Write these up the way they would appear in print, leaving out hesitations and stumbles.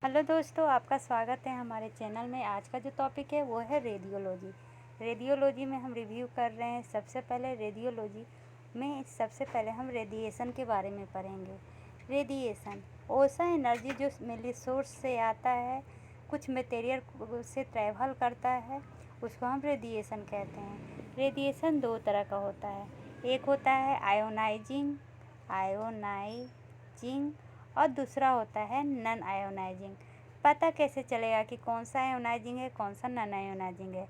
Hello दोस्तों, आपका स्वागत है हमारे चैनल में। आज का जो टॉपिक है वो है रेडियोलॉजी। रेडियोलॉजी में हम रिव्यू कर रहे हैं। सबसे पहले रेडियोलॉजी में हम रेडिएशन के बारे में पढ़ेंगे। रेडिएशन ऐसा एनर्जी जो मेनली सोर्स से आता है, कुछ मटेरियल से ट्रैवल करता है, उसको हम रेडिएशन कहते हैं। रेडिएशन दो तरह का होता है। एक होता है आयोनाइजिंग और दूसरा होता है नॉन आयोनाइजिंग। पता कैसे चलेगा कि कौन सा आयोनाइजिंग है, कौन सा नॉन आयोनाइजिंग है?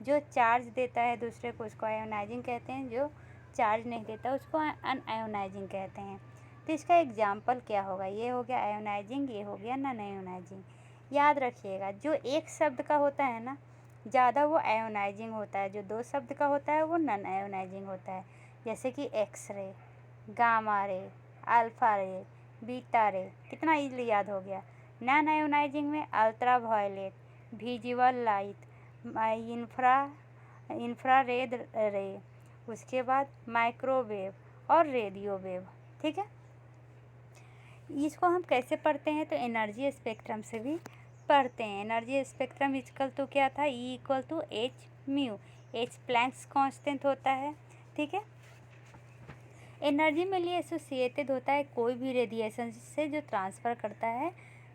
जो चार्ज देता है दूसरे को उसको आयोनाइजिंग कहते हैं, जो चार्ज नहीं देता उसको अनआयोनाइजिंग कहते हैं। तो इसका एग्जाम्पल क्या होगा? ये हो गया आयोनाइजिंग, ये हो गया नॉन आयोनाइजिंग। याद रखिएगा, जो एक शब्द का होता है ना ज़्यादा, वो आयोनाइजिंग होता है। जो दो शब्द का होता है वो नॉन आयोनाइजिंग होता है। जैसे कि X ray, gamma ray, alpha रे, बीटा रे, कितना इजीली याद हो गया। नॉन आयोनाइजिंग में ultraviolet, visible light, infrared ray, उसके बाद माइक्रोवेव और रेडियो वेव। ठीक है, इसको हम कैसे पढ़ते हैं? तो एनर्जी स्पेक्ट्रम से भी पढ़ते हैं। एनर्जी स्पेक्ट्रम इक्वल टू क्या था? E equal to H mu. H Planck's constant होता है। ठीक है, एनर्जी में लिए एसोसिएटेड होता है कोई भी रेडिएशन से जो ट्रांसफ़र करता है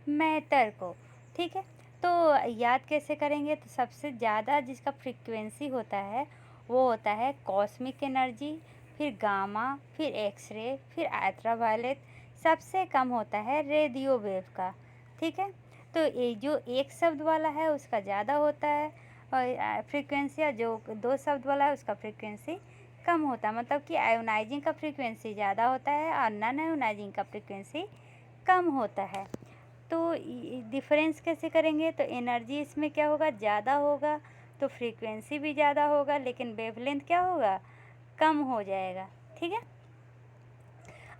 मैटर को। ठीक है, तो याद कैसे करेंगे? तो सबसे ज़्यादा जिसका फ्रीक्वेंसी होता है वो होता है कॉस्मिक एनर्जी, फिर गामा, फिर एक्सरे, फिर अल्ट्रावायलेट। सबसे कम होता है रेडियो वेव का। ठीक है, तो ये जो एक शब्द वाला है उसका ज़्यादा होता है और फ्रीक्वेंसी, और जो दो शब्द वाला है उसका फ्रीक्वेंसी कम होता है। मतलब कि आयोनाइजिंग का फ्रीक्वेंसी ज़्यादा होता है और नॉन आयोनाइजिंग का फ्रीक्वेंसी कम होता है। तो डिफरेंस कैसे करेंगे? तो एनर्जी इसमें क्या होगा? ज़्यादा होगा, तो फ्रीक्वेंसी भी ज़्यादा होगा, लेकिन वेवलेंथ क्या होगा? कम हो जाएगा। ठीक है,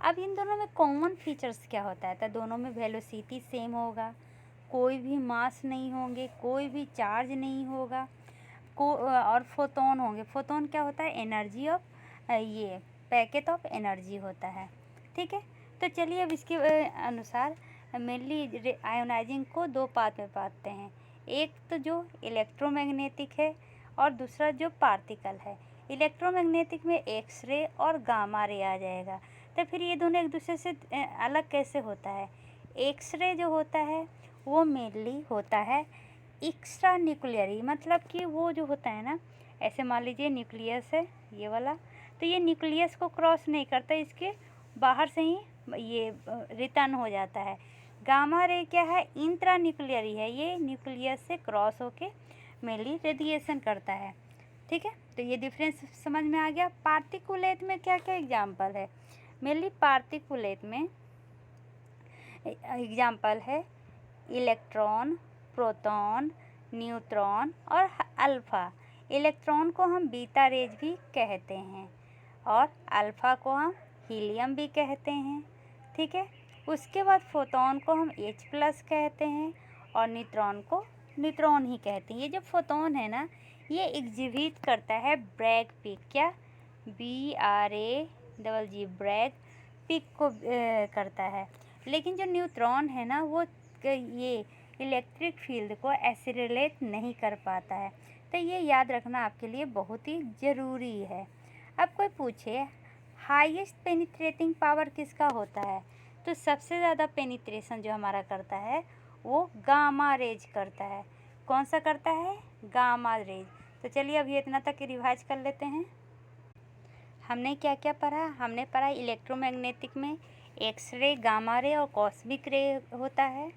अब इन दोनों में कॉमन फीचर्स क्या होता है? तो दोनों में वेलोसिटी सेम होगा, कोई भी मास नहीं होंगे, कोई भी चार्ज नहीं होगा, और फोटोन होंगे। फोटोन क्या होता है? एनर्जी ऑफ ये पैकेट ऑफ एनर्जी होता है। ठीक है, तो चलिए अब इसके अनुसार मेनली आयोनाइजिंग को दो पार्ट में बांटते हैं। एक तो जो इलेक्ट्रोमैग्नेटिक है और दूसरा जो पार्टिकल है। इलेक्ट्रोमैग्नेटिक में एक्स रे और गामा रे आ जाएगा। तो फिर ये दोनों एक दूसरे से अलग कैसे होता है? एक्स रे जो होता है वो मेनली होता है एक्स्ट्रा न्यूक्लियरी, मतलब कि वो जो होता है ना, ऐसे मान लीजिए न्यूक्लियस है ये वाला, तो ये न्यूक्लियस को क्रॉस नहीं करता, इसके बाहर से ही ये रिटर्न हो जाता है। गामा रे क्या है? इंट्रा न्यूक्लियरी है, ये न्यूक्लियस से क्रॉस होके मेनली रेडिएशन करता है। ठीक है, तो ये डिफरेंस समझ में आ गया। पार्टिकुलेट में क्या क्या एग्जाम्पल है? मेनली पार्टिकुलेट में एग्जाम्पल है इलेक्ट्रॉन, प्रोटॉन, न्यूट्रॉन और अल्फ़ा। इलेक्ट्रॉन को हम बीटा रेज भी कहते हैं और अल्फ़ा को हम हीलियम भी कहते हैं। ठीक है, उसके बाद फोटोन को हम H प्लस कहते हैं और न्यूट्रॉन को न्यूट्रॉन ही कहते हैं। ये जो फोटोन है ना, ये एग्जिबिट करता है ब्रैग पिक, क्या BRAG ब्रैग पिक को करता है। लेकिन जो न्यूट्रॉन है ना, वो ये इलेक्ट्रिक फील्ड को एक्सीलरेट नहीं कर पाता है। तो ये याद रखना आपके लिए बहुत ही ज़रूरी है। अब कोई पूछे हाईएस्ट पेनिट्रेटिंग पावर किसका होता है? तो सबसे ज़्यादा पेनिट्रेशन जो हमारा करता है वो गामा रेज करता है। कौन सा करता है? Gamma rays. तो चलिए अभी इतना तक रिवाइज कर लेते हैं। हमने क्या क्या पढ़ा? हमने पढ़ा इलेक्ट्रोमैग्नेटिक में एक्स रे, गामा रे और कॉस्मिक रे होता है,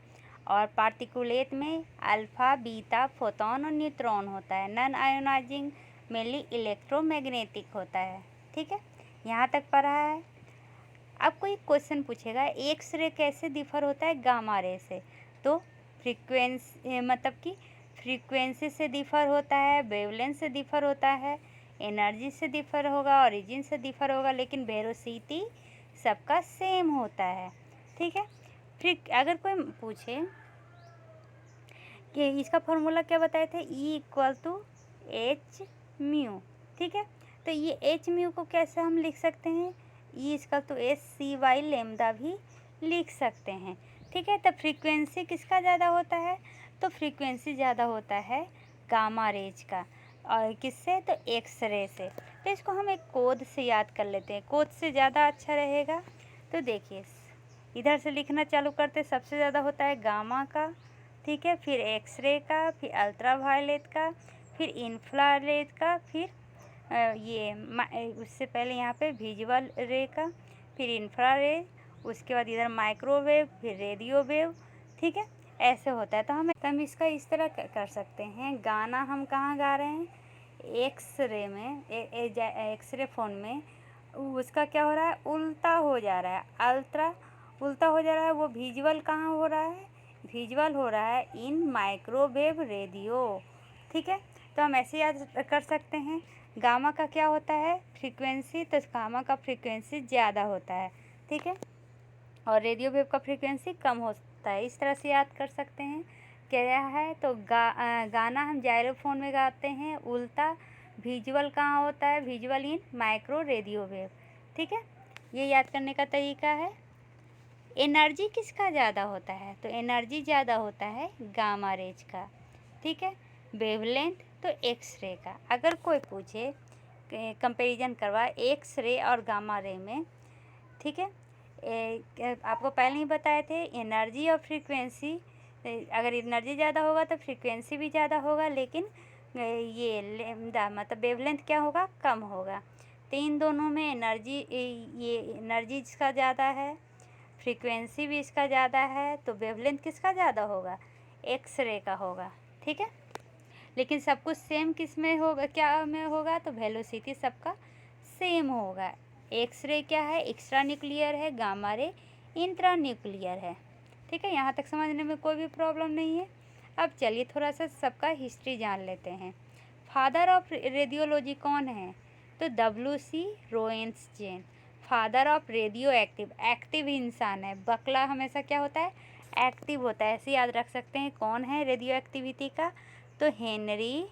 और पार्टिकुलेट में अल्फ़ा, बीटा, फोटॉन और न्यूट्रॉन होता है। नॉन आयोनाइजिंग मेनली इलेक्ट्रोमैग्नेटिक होता है। ठीक है, यहाँ तक पढ़ा है। अब कोई क्वेश्चन पूछेगा एक्स रे कैसे डिफ़र होता है गामा रे से? तो फ्रीक्वेंसी, मतलब कि फ्रीक्वेंसी से डिफ़र होता है, वेवलेंथ से डिफ़र होता है, एनर्जी से डिफ़र होगा, ओरिजिन से डिफ़र होगा, लेकिन वेलोसिटी सबका सेम होता है। ठीक है, फिर अगर कोई पूछे कि इसका फॉर्मूला क्या बताए थे? E equal to H mu. ठीक है, तो ये एच म्यू को कैसे हम लिख सकते हैं? E equal to H C by lambda भी लिख सकते हैं। ठीक है। तो फ्रीक्वेंसी किसका ज़्यादा होता है? तो फ्रीक्वेंसी ज़्यादा होता है गामा रेज का। और किससे? तो एक्सरे से। तो इसको हम एक कोड से याद कर लेते हैं, कोड से ज़्यादा अच्छा रहेगा। तो देखिए इधर से लिखना चालू करते, सबसे ज़्यादा होता है गामा का, ठीक है, फिर एक्सरे का, फिर अल्ट्रावायलेट का, फिर इंफ्रारेड का, फिर उससे पहले यहाँ पे विजुअल रे का, फिर इंफ्रारेड, उसके बाद इधर माइक्रोवेव, फिर रेडियो वेव, ठीक है, ऐसे होता है। तो हम इसका इस तरह कर सकते हैं। गाना हम कहाँ गा रहे हैं? एक्सरे में, एक्सरे फोन में। उसका क्या हो रहा है? उल्टा हो जा रहा है, अल्ट्रा उल्टा हो जा रहा है। वो विजुअल कहाँ हो रहा है? विजुअल हो रहा है इन माइक्रोवेव रेडियो, ठीक है। तो हम ऐसे याद कर सकते हैं। गामा का क्या होता है? फ्रीक्वेंसी। तो गामा का फ्रीक्वेंसी ज़्यादा होता है, ठीक है, और रेडियो वेव का फ्रीक्वेंसी कम होता है। इस तरह से याद कर सकते हैं। क्या है? तो गाना हम जाइलोफोन में गाते हैं उल्टा। विजुअल कहाँ होता है? विजुअल इन माइक्रो रेडियो वेव, ठीक है। ये याद करने का तरीका है। एनर्जी किसका ज़्यादा होता है? तो एनर्जी ज़्यादा होता है गामा रेज का, ठीक है। वेवलेंथ तो एक्सरे का। अगर कोई पूछे कंपैरिजन करवा एक्सरे और गामा रे में, ठीक है, आपको पहले ही बताए थे एनर्जी और फ्रीक्वेंसी। अगर एनर्जी ज़्यादा होगा तो फ्रीक्वेंसी भी ज़्यादा होगा, लेकिन ये लेमदा मतलब वेवलेंथ क्या होगा? कम होगा। तो इन दोनों में एनर्जी, ये एनर्जी इसका ज़्यादा है, फ्रीक्वेंसी भी इसका ज़्यादा है, तो वेवलेंथ किसका ज़्यादा होगा? एक्सरे का होगा, ठीक है। लेकिन सब कुछ सेम किस में होगा? क्या में होगा? तो वेलोसिटी सबका सेम होगा। एक्सरे क्या है? एक्स्ट्रा न्यूक्लियर है, गामा रे इंट्रा न्यूक्लियर है, ठीक है। यहाँ तक समझने में कोई भी प्रॉब्लम नहीं है। अब चलिए थोड़ा सा सबका हिस्ट्री जान लेते हैं। फादर ऑफ रेडियोलॉजी कौन है? तो WC Roentgen, father of radioactive इंसान है। बकला हमेशा क्या होता है? एक्टिव होता है, ऐसे याद रख सकते हैं। कौन है रेडियो एक्टिविटी का? तो हेनरी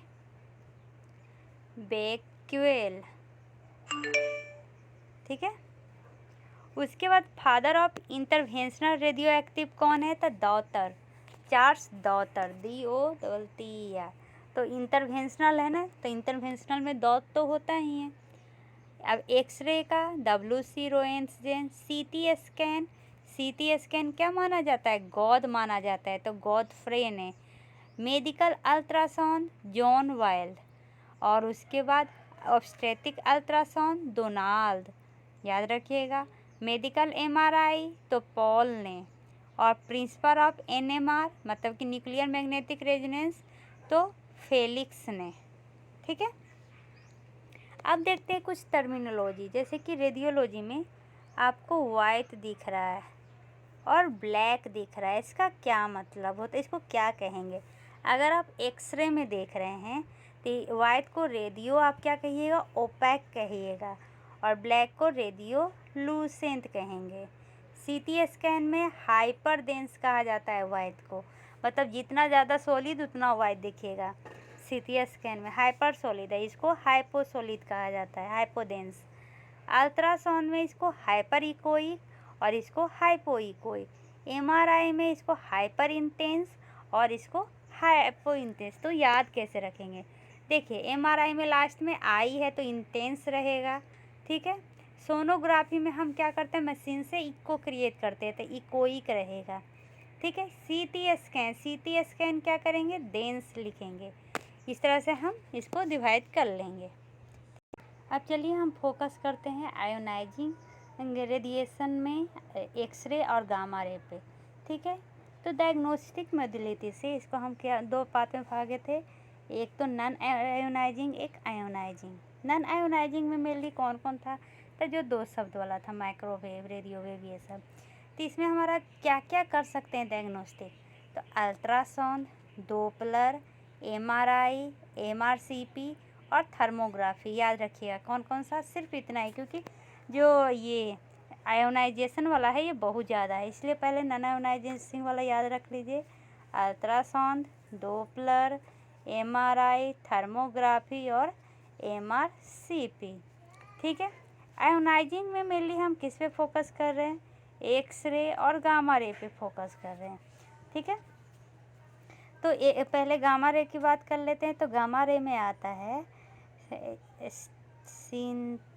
बेक्वेल, ठीक है। उसके बाद father of interventional radio active कौन है? तो डॉटर, चार्ल्स डॉटर, DOTTER। तो इंटरवेंशनल है ना, तो इंटरवेंशनल में डॉट तो होता ही है। अब एक्सरे का WC रोएंट्जेन। CT स्कैन क्या माना जाता है? गॉड माना जाता है, तो गॉडफ्रे ने। Medical ultrasound John wild. और उसके बाद ऑब्स्टेट्रिक अल्ट्रासाउंड डोनाल्ड, याद रखिएगा। मेडिकल MRI तो पॉल ने। और प्रिंसिपल ऑफ NMR मतलब कि न्यूक्लियर मैग्नेटिक रेजोनेंस तो फेलिक्स ने, ठीक है। अब देखते हैं कुछ टर्मिनोलॉजी, जैसे कि रेडियोलॉजी में आपको वाइट दिख रहा है और ब्लैक दिख रहा है, इसका क्या मतलब होता है? इसको क्या कहेंगे? अगर आप एक्सरे में देख रहे हैं तो वाइट को रेडियो आप क्या कहिएगा? ओपैक कहिएगा, और ब्लैक को रेडियो लूसेंट कहेंगे। CT स्कैन में हाइपर डेंस कहा जाता है वाइट को, मतलब जितना ज़्यादा सॉलिड उतना वाइट दिखेगा। CT स्कैन में हाइपर सॉलिड है, इसको हाइपो सॉलिड कहा जाता है, हाइपोडेंस। अल्ट्रासाउंड में इसको हाइपर इकोइक और इसको हाइपो इकोइक। MRI में इसको हाइपर इंटेंस और इसको हाइपो इंटेंस। तो याद कैसे रखेंगे? देखिए MRI में लास्ट में आई है तो इंटेंस रहेगा, ठीक है। सोनोग्राफी में हम क्या करते हैं? मशीन से इको क्रिएट करते हैं, तो इकोइक रहेगा, ठीक है। CT स्कैन क्या करेंगे? डेंस लिखेंगे। इस तरह से हम इसको डिवाइड कर लेंगे। अब चलिए हम फोकस करते हैं आयोनाइजिंग रेडिएशन में एक्सरे और गामा रे पे, ठीक है। तो डायग्नोस्टिक मोडलिटी से इसको हम क्या दो पार्ट में भागे थे, एक तो नॉन आयोनाइजिंग, एक आयोनाइजिंग। नॉन आयोनाइजिंग में मेनली कौन कौन था? तो जो दो शब्द वाला था, माइक्रोवेव, रेडियो वेव, ये सब। तो इसमें हमारा क्या क्या कर सकते हैं डायग्नोस्टिक? तो अल्ट्रासाउंड, डोपलर, MRI, MRCP और थर्मोग्राफी। याद रखिएगा कौन कौन सा, सिर्फ इतना ही, क्योंकि जो ये आयोनाइजेशन वाला है ये बहुत ज़्यादा है, इसलिए पहले नॉन आयोनाइजेशन वाला याद रख लीजिए। अल्ट्रासाउंड, डोपलर, MRI, थर्मोग्राफी और MRCP, ठीक है। आयोनाइजिंग में मेनली हम किस पे फोकस कर रहे हैं? एक्सरे और गामा रे पे फोकस कर रहे हैं। ठीक है, तो पहले गामा रे की बात कर लेते हैं। तो गामा रे में आता है स्किनोग्राफी,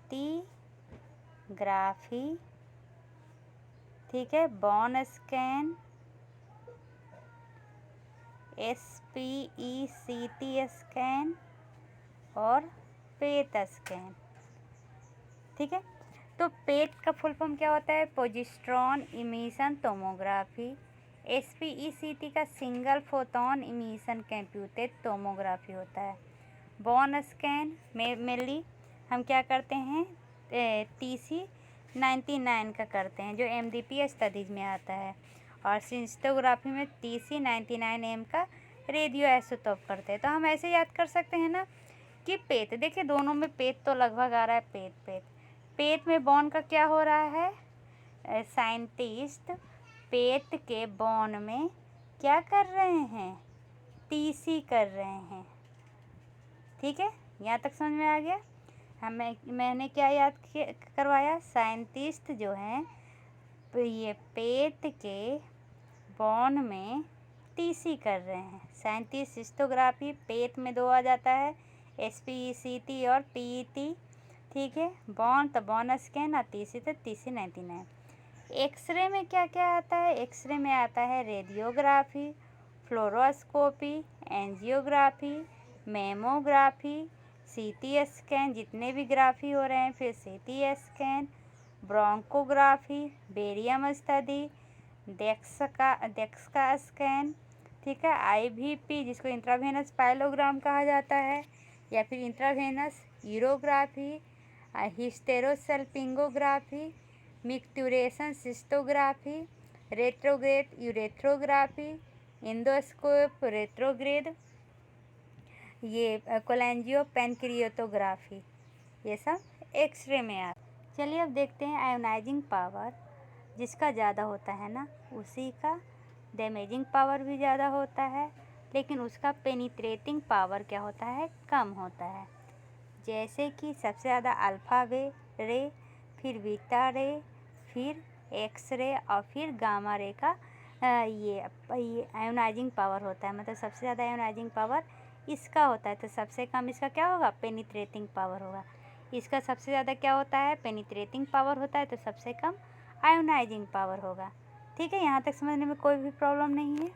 ठीक है, बॉन स्कैन, SPECT स्कैन और पेट स्कैन। ठीक है, तो पेट का फुल फॉर्म क्या होता है? Positron emission tomography. SPECT का single photon emission computed tomography होता है। बॉन स्कैन में मेनली हम क्या करते हैं? TC99 का करते हैं, जो MDP स्टडीज में आता है। और सिस्टोग्राफी में TC99M का रेडियो आइसोटोप करते हैं। तो हम ऐसे याद कर सकते हैं ना कि पेट, देखिए दोनों में पेट तो लगभग आ रहा है। पेट में बॉन का क्या हो रहा है? साइंटिस्ट पेट के बॉन में क्या कर रहे हैं? TC कर रहे हैं। ठीक है, यहाँ तक समझ में आ गया? मैंने क्या याद करवाया? साइंटिस्ट जो हैं ये पेट के बॉन में TC कर रहे हैं। साइंटिस्ट सिस्टोग्राफी, पेट में 2 आ जाता है, SPECT और PET। ठीक है, बॉन तो बॉन स्कैन और TC तो TC99। एक्सरे में क्या क्या आता है? एक्सरे में आता है radiography, fluoroscopy, angiography, mammography, CT scan, जितने भी ग्राफी हो रहे हैं, फिर CT scan, bronchography, barium study, DEXA scan. ठीक है, IVP जिसको इंट्रावेनस पाइलोग्राम कहा जाता है, या फिर intravenous urography, hysterosalpingography, micturition cystography, retrograde urethrography, endoscope retrograde, ये कोलेंजियो पेनक्रियोटोग्राफी, ये सब एक्सरे में आता है। चलिए अब देखते हैं आयोनाइजिंग पावर जिसका ज़्यादा होता है ना, उसी का डैमेजिंग पावर भी ज़्यादा होता है, लेकिन उसका पेनिट्रेटिंग पावर क्या होता है? कम होता है। जैसे कि सबसे ज़्यादा अल्फ़ा रे, फिर बीटा रे, फिर एक्स रे और फिर गामा रे का ये आयोनाइजिंग पावर होता है। मतलब सबसे ज़्यादा आयोनाइजिंग पावर इसका होता है, तो सबसे कम इसका क्या होगा? पेनिट्रेटिंग पावर होगा। इसका सबसे ज़्यादा क्या होता है? पेनिट्रेटिंग पावर होता है, तो सबसे कम आयोनाइजिंग पावर होगा। ठीक है, यहाँ तक समझने में कोई भी प्रॉब्लम नहीं है।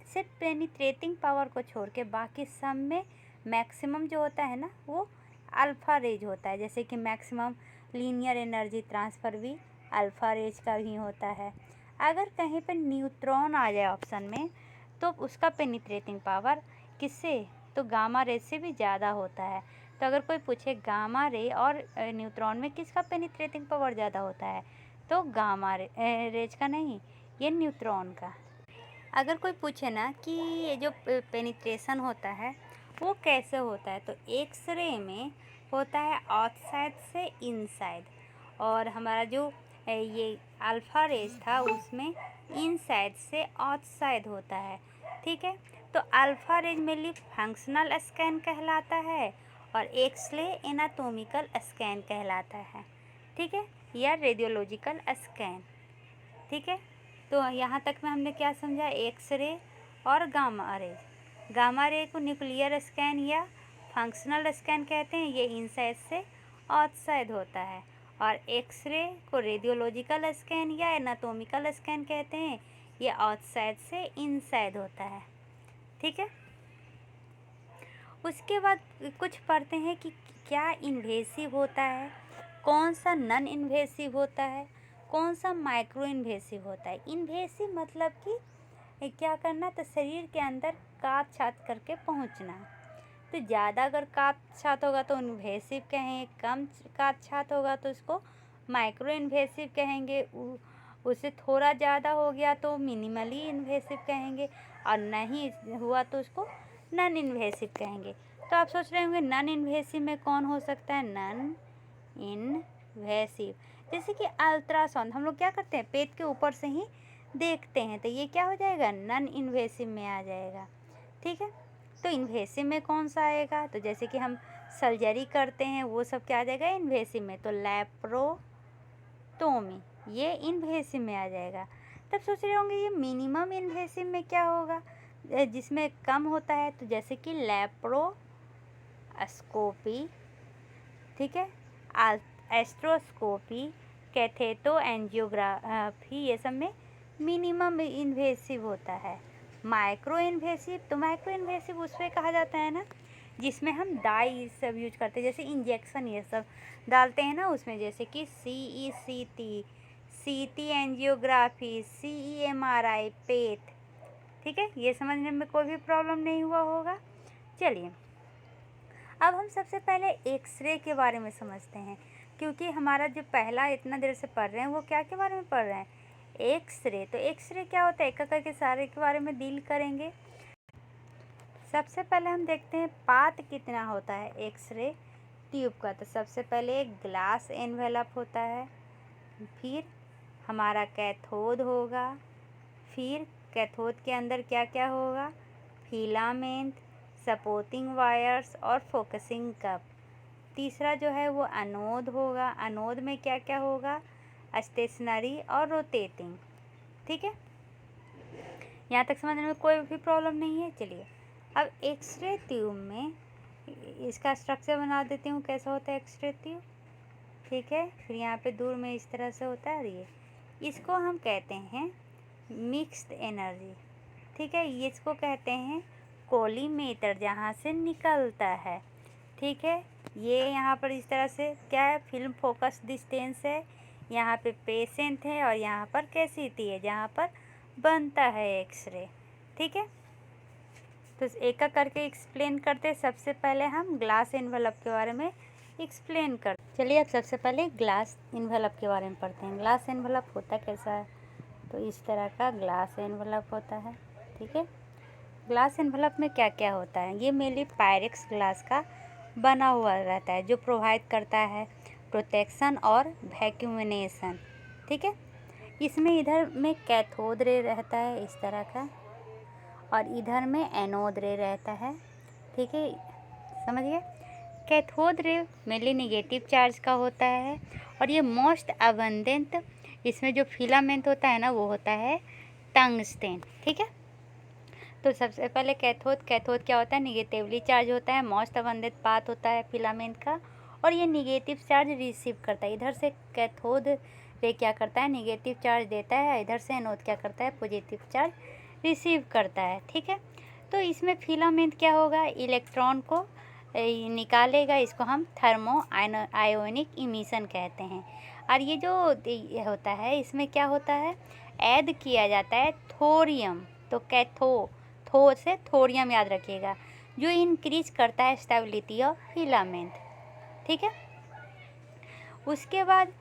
सिर्फ पेनिट्रेटिंग पावर को छोड़ के बाकी सब में मैक्सिमम जो होता है ना, वो अल्फ़ा रेज होता है। जैसे कि मैक्सिमम लीनियर एनर्जी ट्रांसफ़र भी अल्फ़ा रेज का ही होता है। अगर कहीं पर न्यूट्रॉन आ जाए ऑप्शन में, तो उसका पेनिट्रेटिंग पावर किससे? तो गामा रेज से भी ज़्यादा होता है। तो अगर कोई पूछे गामा रे और न्यूट्रॉन में किसका पेनिट्रेटिंग पावर ज़्यादा होता है, तो गामा रेज का नहीं, ये न्यूट्रॉन का। अगर कोई पूछे ना कि ये जो पेनिट्रेशन होता है वो कैसे होता है, तो एक्सरे में होता है आउटसाइड से इनसाइड, और हमारा जो ये अल्फ़ा रेज था उसमें इनसाइड से आउटसाइड होता है। ठीक है, तो alpha rays mainly functional scan कहलाता है और एक्सरे एनाटोमिकल स्कैन कहलाता है। ठीक है, या रेडियोलॉजिकल स्कैन। ठीक है, तो यहाँ तक में हमने क्या समझा? एक्सरे और गामा रे। गामा रे को न्यूक्लियर स्कैन या फंक्शनल स्कैन कहते हैं, ये इनसाइड से आउटसाइड होता है। और एक्सरे को रेडियोलॉजिकल स्कैन या एनाटोमिकल स्कैन कहते हैं, ये आउटसाइड से इनसाइड होता है। ठीक है, उसके बाद कुछ पढ़ते हैं कि क्या इन्वेसिव होता है, कौन सा नॉन इन्वेसिव होता है, कौन सा माइक्रो इन्वेसिव होता है। इन्वेसिव मतलब कि क्या करना, तो शरीर के अंदर काट छाट करके पहुंचना। तो ज़्यादा अगर काट छाट होगा तो इन्वेसिव कहेंगे, कम काट छाट होगा तो उसको माइक्रो इन्वेसिव कहेंगे, उससे थोड़ा ज़्यादा हो गया तो मिनिमली इन्वेसिव कहेंगे, और नहीं हुआ तो उसको नॉन इन्वेसिव कहेंगे। तो आप सोच रहे होंगे नॉन इन्वेसिव में कौन हो सकता है? नॉन इन्वेसिव जैसे कि अल्ट्रासाउंड हम लोग क्या करते हैं, पेट के ऊपर से ही देखते हैं, तो ये क्या हो जाएगा? नॉन इन्वेसिव में आ जाएगा। ठीक है, तो इन्वेसिव में कौन सा आएगा? तो जैसे कि हम सर्जरी करते हैं वो सब क्या आ जाएगा इन्वेसिव में, तो लैप्रोटोमी ये इन्वेसिव में आ जाएगा। तब सोच रहे होंगे ये मिनिमम इन्वेसिव में क्या होगा जिसमें कम होता है, तो जैसे कि लैप्रोस्कोपी, ठीक है, एस्ट्रोस्कोपी, कैथेटो एंजियोग्राफी, ये सब में मिनिमम इन्वेसिव होता है। माइक्रो इन्वेसिव, तो माइक्रो इन्वेसिव उसमें कहा जाता है ना जिसमें हम डाई सब यूज करते हैं, जैसे इंजेक्शन ये सब डालते हैं ना उसमें, जैसे कि सीटी एंजियोग्राफी, CEMRI, पेट, ठीक है। ये समझने में कोई भी प्रॉब्लम नहीं हुआ होगा। चलिए अब हम सबसे पहले एक्सरे के बारे में समझते हैं, क्योंकि हमारा जो पहला इतना देर से पढ़ रहे हैं वो क्या के बारे में पढ़ रहे हैं, एक्सरे। तो एक्सरे क्या होता है, एक एक करके सारे के बारे में डील करेंगे। सबसे पहले हम देखते हैं पाथ कितना होता है एक्सरे ट्यूब का। तो सबसे पहले एक ग्लास एनवेलप होता है, फिर हमारा कैथोड होगा, फिर कैथोड के अंदर क्या क्या होगा, फिलामेंट, सपोर्टिंग वायर्स और फोकसिंग कप। तीसरा जो है वो एनोड होगा, एनोड में क्या क्या होगा, स्टेशनरी और रोटेटिंग, ठीक है। यहाँ तक समझने में कोई भी प्रॉब्लम नहीं है। चलिए अब एक्सरे ट्यूब में इसका स्ट्रक्चर बना देती हूँ, कैसा होता है एक्सरे ट्यूब, ठीक है। फिर यहाँ पे दूर में इस तरह से होता है, ये इसको हम कहते हैं मिक्स्ड एनर्जी, ठीक है। ये इसको कहते हैं कोलीमेटर, जहाँ से निकलता है, ठीक है। ये यहाँ पर इस तरह से क्या है, फिल्म फोकस डिस्टेंस है, यहाँ पे पेशेंट है और यहाँ पर कैसिटी है जहाँ पर बनता है एक्सरे, ठीक है। तो एक एक करके एक्सप्लेन करते। सबसे पहले हम ग्लास एनवेलप के बारे में एक्सप्लेन करते। चलिए अब सबसे पहले ग्लास एनवेलप के बारे में पढ़ते हैं। ग्लास एनवेलप होता कैसा है, तो इस तरह का ग्लास एनवेलप होता है, ठीक है। ग्लास एनवेलप में क्या क्या होता है, ये मेनली पायरेक्स ग्लास का बना हुआ रहता है, जो प्रोवाइड करता है प्रोटेक्शन और वैक्यूमिनेशन, ठीक है। इसमें इधर में कैथोड रे रहता है इस तरह का, और इधर में एनोड रे रहता है, ठीक है, समझिए। Cathode ray mainly negative charge का होता है, और ये मोस्ट अबंडेंट, इसमें जो फिलामेंट होता है ना वो होता है टंगस्टेन, ठीक है। तो सबसे पहले कैथोड क्या होता है, निगेटिवली चार्ज होता है, मोस्ट अबंडेंट पाथ होता है फिलामेंट का, और ये निगेटिव चार्ज रिसीव करता है। इधर से कैथोड रे क्या करता है, निगेटिव चार्ज देता है, इधर से एनोड क्या करता है, पॉजिटिव चार्ज रिसीव करता है, ठीक है। तो इसमें फिलामेंट क्या होगा, इलेक्ट्रॉन को निकालेगा, इसको हम थर्मो आयोनिक इमिशन कहते हैं। और ये जो ये होता है इसमें क्या होता है, ऐड किया जाता है थोरियम, तो थो से थोरियम याद रखिएगा, जो इंक्रीज करता है स्टेबिलिटी ऑफ फिलामेंट, ठीक है। उसके बाद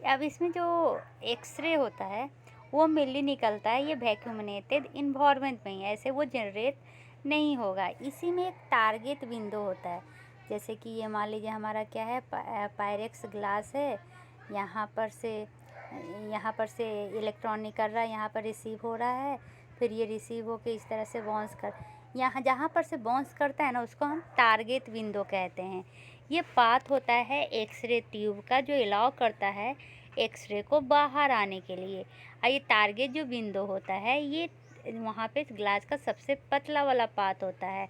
अब इसमें जो एक्सरे होता है वो मेनली निकलता है ये वैक्यूमिनेटेड इन्वायरमेंट में ही, ऐसे वो जनरेट नहीं होगा। इसी में एक टारगेट विंडो होता है, जैसे कि ये मान लीजिए हमारा क्या है, पायरेक्स ग्लास है, यहाँ पर से इलेक्ट्रॉन निकल रहा है, यहाँ पर रिसीव हो रहा है, फिर ये रिसीव होकर इस तरह से बाउंस यहाँ जहाँ पर से बाउंस करता है ना उसको हम टारगेट विंडो कहते हैं। ये पाथ होता है एक्सरे ट्यूब का, जो अलाउ करता है एक्सरे को बाहर आने के लिए। और ये टारगेट जो विंडो होता है ये वहाँ पे ग्लास का सबसे पतला वाला पाथ होता है,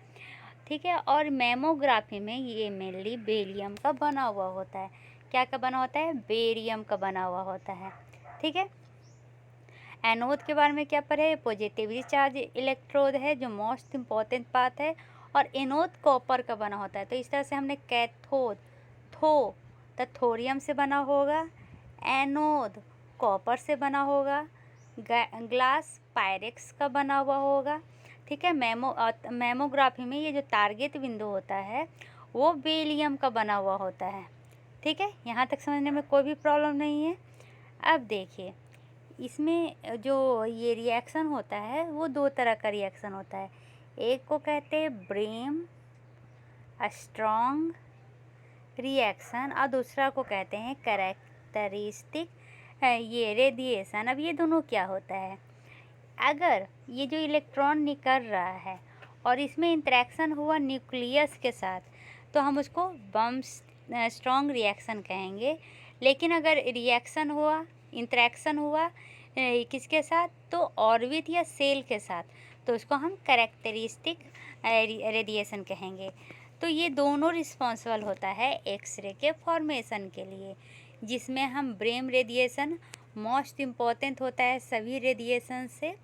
ठीक है। और मेमोग्राफी में ये मेनली बेरियम का बना हुआ होता है। क्या का बना होता है, बेरियम का बना हुआ होता है, ठीक है। एनोड के बारे में क्या पढ़े, पॉजिटिवली चार्ज इलेक्ट्रोड है जो मोस्ट इम्पॉर्टेंट पार्ट है, और एनोड कॉपर का बना होता है। तो इस तरह से हमने कैथोड तो थोरियम से बना होगा, एनोड कॉपर से बना होगा, ग्लास पायरेक्स का बना हुआ होगा, ठीक है। मेमोग्राफी में ये जो टारगेट विंडो होता है वो बेरियम का बना हुआ होता है, ठीक है। यहाँ तक समझने में कोई भी प्रॉब्लम नहीं है। अब देखिए इसमें जो ये रिएक्शन होता है वो दो तरह का रिएक्शन होता है, एक को कहते हैं ब्रेम स्ट्रॉन्ग रिएक्शन, और दूसरा को कहते हैं कैरेक्टरिस्टिक ये रेडिएशन। अब ये दोनों क्या होता है, अगर ये जो इलेक्ट्रॉन निकल रहा है और इसमें इंटरेक्शन हुआ न्यूक्लियस के साथ तो हम उसको बम स्ट्रॉन्ग रिएक्शन कहेंगे। लेकिन अगर रिएक्शन हुआ, इंटरेक्शन हुआ किसके साथ, तो ऑर्बिट या सेल के साथ, तो उसको हम कैरेक्टरिस्टिक रेडिएशन कहेंगे। तो ये दोनों रिस्पॉन्सिबल होता है एक्सरे के फॉर्मेशन के लिए, जिसमें हम ब्रेम रेडिएशन मोस्ट इम्पॉर्टेंट होता है सभी रेडिएशन से,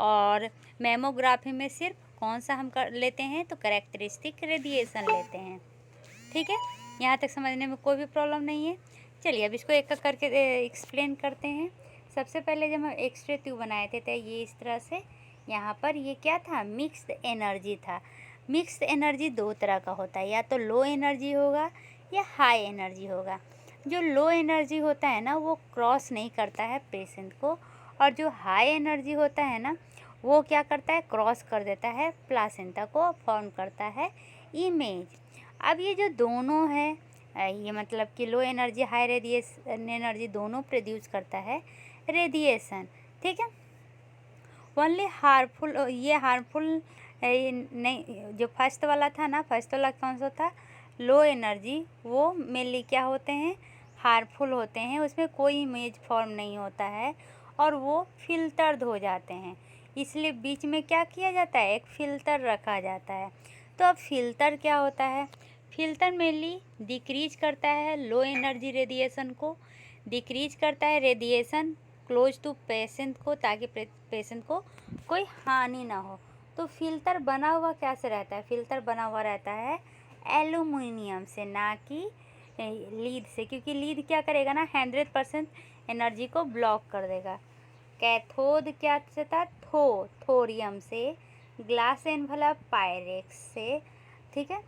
और मैमोग्राफी में सिर्फ कौन सा हम कर लेते हैं, तो कैरेक्टरिस्टिक रेडिएशन लेते हैं। ठीक है, यहाँ तक समझने में कोई भी प्रॉब्लम नहीं है। चलिए अब इसको एक एक करके एक्सप्लेन करते हैं। सबसे पहले जब हम एक्सरे ट्यूब बनाए थे तो ये इस तरह से, यहाँ पर ये क्या था, मिक्स्ड एनर्जी था। मिक्स्ड एनर्जी दो तरह का होता है, या तो लो एनर्जी होगा या हाई एनर्जी होगा। जो लो एनर्जी होता है ना वो क्रॉस नहीं करता है पेशेंट को, और जो हाई एनर्जी होता है ना वो क्या करता है, क्रॉस कर देता है प्लासेंटा को, फॉर्म करता है इमेज। अब ये जो दोनों है ये मतलब कि low energy high radiation energy दोनों प्रोड्यूस करता है रेडिएशन। ठीक है, ओनली हार्मफुल, ये हार्मफुल नहीं, जो फर्स्ट वाला था ना, फर्स्ट वाला कौन सा था, लो एनर्जी, वो मेनली क्या होते हैं, हार्मफुल होते हैं, उसमें कोई इमेज फॉर्म नहीं होता है और वो फिल्टर्ड हो जाते हैं। इसलिए बीच में क्या किया जाता है, एक फ़िल्टर रखा जाता है। तो अब फ़िल्टर क्या होता है, फ़िल्टर मेनली डिक्रीज करता है लो एनर्जी रेडिएशन को, डिक्रीज करता है रेडिएशन क्लोज टू पेशेंट को, ताकि पेशेंट को कोई हानि ना हो। तो फ़िल्टर बना हुआ कैसे रहता है, फ़िल्टर बना हुआ रहता है एल्यूमिनियम से, ना कि लीड से, क्योंकि लीड क्या करेगा ना 100% एनर्जी को ब्लॉक कर देगा। कैथोड क्या से था, थोरियम से, ग्लास एनवलप पायरेक्स से। ठीक है,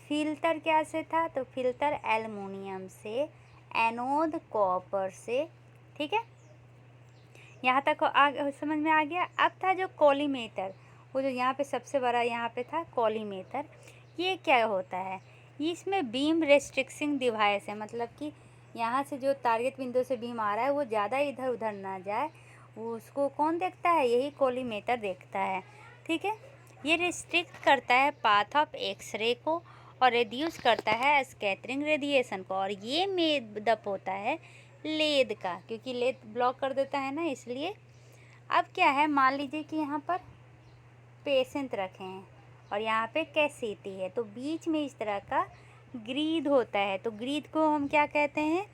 फिल्टर क्या से था, तो फिल्टर एल्युमिनियम से, एनोड कॉपर से। ठीक है, यहाँ तक समझ में आ गया। अब था जो कॉलीमेटर, वो जो यहाँ पे सबसे बड़ा यहाँ पे था कॉलीमेटर, ये क्या होता है, इसमें बीम रेस्ट्रिक्शन डिवाइस है, मतलब कि यहाँ से जो टारगेट बिंदु से बीम आ रहा है वो ज़्यादा इधर उधर ना जाए, वो उसको कौन देखता है, यही कॉलीमेटर देखता है। ठीक है, ये रिस्ट्रिक्ट करता है पाथ ऑफ एक्सरे को और रिड्यूस करता है स्कैटरिंग रेडिएशन को, और ये मेडअप होता है लेद का, क्योंकि लेद ब्लॉक कर देता है ना, इसलिए। अब क्या है, मान लीजिए कि यहाँ पर पेशेंट रखे हैं और यहाँ पे कैसेटी है, तो बीच में इस तरह का ग्रीड होता है, तो ग्रीड को हम क्या कहते हैं,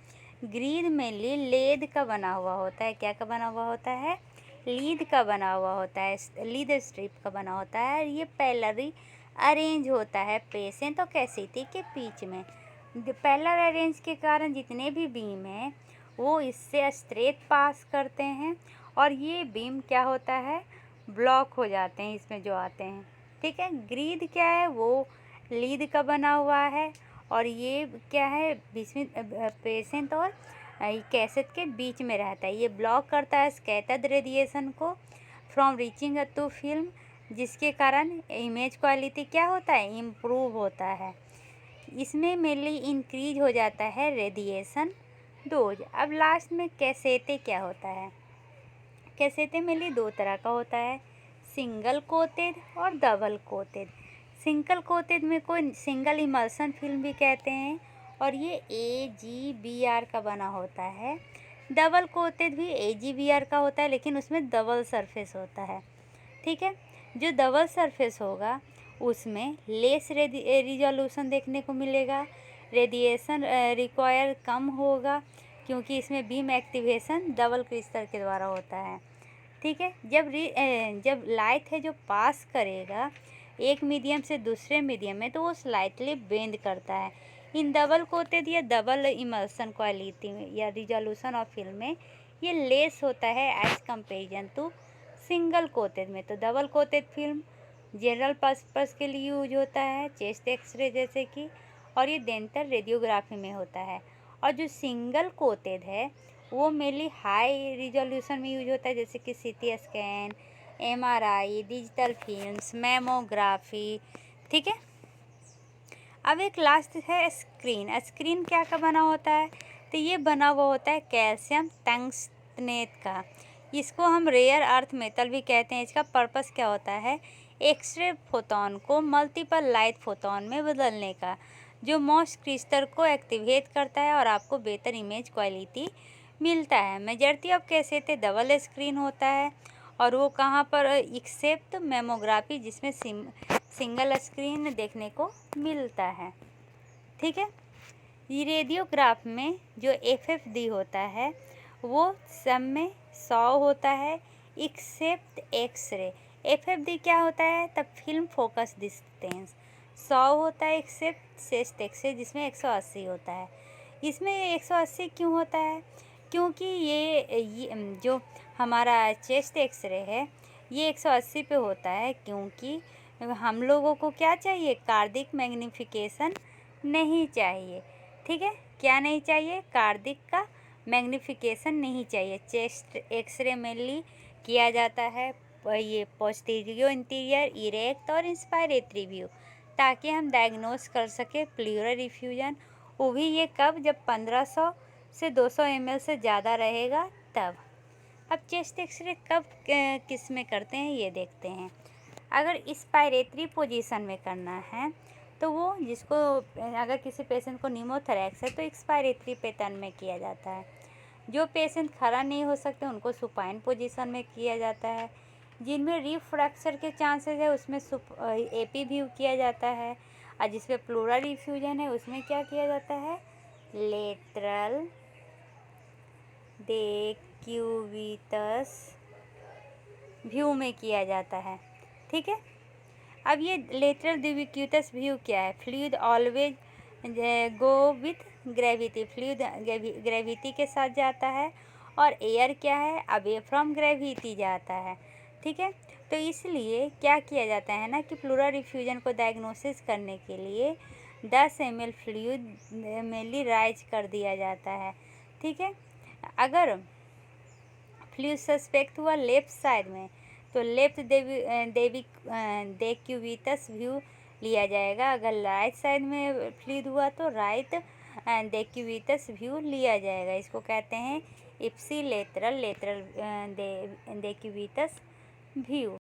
ग्रीड मेनली लेद का बना हुआ होता है। क्या का बना हुआ होता है, लीड का बना हुआ होता है, लीड स्ट्रिप का बना होता है। ये पैरेलली अरेंज होता है पेशेंट और कैसेटी के बीच में। पैरेलल अरेंज के कारण जितने भी बीम हैं वो इससे स्ट्रेट पास करते हैं, और ये बीम क्या होता है, ब्लॉक हो जाते हैं इसमें जो आते हैं। ठीक है, ग्रीड क्या है, वो लीड का बना हुआ है, और ये क्या है, बीच में पेशेंट और कैसेट के बीच में रहता है। ये ब्लॉक करता है स्कैटर्ड रेडिएशन को फ्रॉम रीचिंग टू फिल्म, जिसके कारण इमेज क्वालिटी क्या होता है, इम्प्रूव होता है। इसमें मेनली इंक्रीज हो जाता है रेडिएशन डोज। अब लास्ट में कैसेटे क्या होता है, कैसेटे मेनली दो तरह का होता है, सिंगल कोटेड और डबल कोटेड। सिंगल कोटेड में कोई सिंगल इमल्सन फिल्म भी कहते हैं, और ये AGBR का बना होता है। डबल कोटेड भी AGBR का होता है, लेकिन उसमें डबल सरफेस होता है। ठीक है, जो डबल सरफेस होगा उसमें लेस रिजोल्यूशन देखने को मिलेगा, रेडिएशन रिक्वायर कम होगा, क्योंकि इसमें बीम एक्टिवेशन डबल क्रिस्टल के द्वारा होता है। ठीक है, जब लाइट है जो पास करेगा एक मीडियम से दूसरे मीडियम में, तो वो स्लाइटली बेंड करता है। इन डबल कोटेड या डबल इमल्सन क्वालिटी में या रिजोल्यूशन ऑफ फिल्म में ये लेस होता है as comparison to single coated में। तो double coated film general purpose के लिए यूज होता है, चेस्ट एक्सरे जैसे कि, और ये डेंटल रेडियोग्राफी में होता है। और जो सिंगल कोटेड है वो मेनली हाई रिजोल्यूशन में यूज होता है, जैसे कि CT scan, MRI, digital films, mammography. ठीक है, अब एक लास्ट है स्क्रीन। स्क्रीन क्या का बना होता है, तो ये बना हुआ होता है कैल्शियम टंगस्टेनेट का। इसको हम रेयर अर्थ मेटल भी कहते हैं। इसका पर्पस क्या होता है, एक्सरे फोटोन को मल्टीपल लाइट फोटोन में बदलने का। जो मॉस क्रिस्टल को एक्टिवेट करता है और आपको बेहतर इमेज क्वालिटी मिलता है। Majority of cases double screen होता है और वो कहाँ पर, एक्सेप्ट मेमोग्राफी जिसमें सिंगल स्क्रीन देखने को मिलता है। ठीक है। ये रेडियोग्राफ में जो FFD होता है वो सब में 100 होता है एक्सेप्ट एक्सरे। FFD क्या होता है? तब फिल्म फोकस डिस्टेंस 100 होता है एक्सेप्ट चेस्ट एक्सरे जिसमें 180 होता है। इसमें 180 क्यों होता है? क्योंकि ये जो हमारा चेस्ट एक्सरे है ये 180 पे होता है, क्योंकि हम लोगों को क्या चाहिए? कार्डिक मैग्नीफिकेशन नहीं चाहिए। ठीक है, क्या नहीं चाहिए? कार्डिक का मैग्नीफिकेशन नहीं चाहिए। चेस्ट एक्सरे मेनली किया जाता है ये पोस्टीरियर इंटीरियर इरेक्ट और इंस्पायरेटरी व्यू, ताकि हम डायग्नोस कर सके प्लूरल इफ्यूजन। वो भी ये कब? जब 1500 से 200 ml से ज़्यादा रहेगा तब। अब चेस्ट एक्सरे कब किस में करते हैं ये देखते हैं। अगर इंस्पायरेटरी पोजीशन में करना है तो वो जिसको, अगर किसी पेशेंट को निमोथोरैक्स है तो एक्सपायरेटरी पैटर्न में किया जाता है। जो पेशेंट खड़ा नहीं हो सकते उनको सुपाइन पोजीशन में किया जाता है। जिनमें रिफ्रैक्चर के चांसेस है उसमें AP व्यू किया जाता है, और जिसमें प्लूरल इफ्यूजन है उसमें क्या किया जाता है? लेटरल डेक्यूबिटस व्यू में किया जाता है। ठीक है। अब ये लेटरल डेक्यूबिटस व्यू क्या है? Fluid always go with gravity, fluid gravity के साथ जाता है, और एयर क्या है? अवे फ्रॉम ग्रेविटी जाता है। ठीक है। तो इसलिए क्या किया जाता है ना कि प्लूरल डिफ्यूजन को डायग्नोसिस करने के लिए 10 ml फ्लूइड मेनली राइज कर दिया जाता है। ठीक है। अगर फ्लूइड सस्पेक्ट हुआ लेफ्ट साइड में तो लेफ्ट डेक्यूबिटस व्यू लिया जाएगा। अगर राइट साइड में फ्लूइड हुआ तो राइट डेक्यूबिटस व्यू लिया जाएगा। इसको कहते हैं इप्सी लेटरल डेक्यूबिटस व्यू।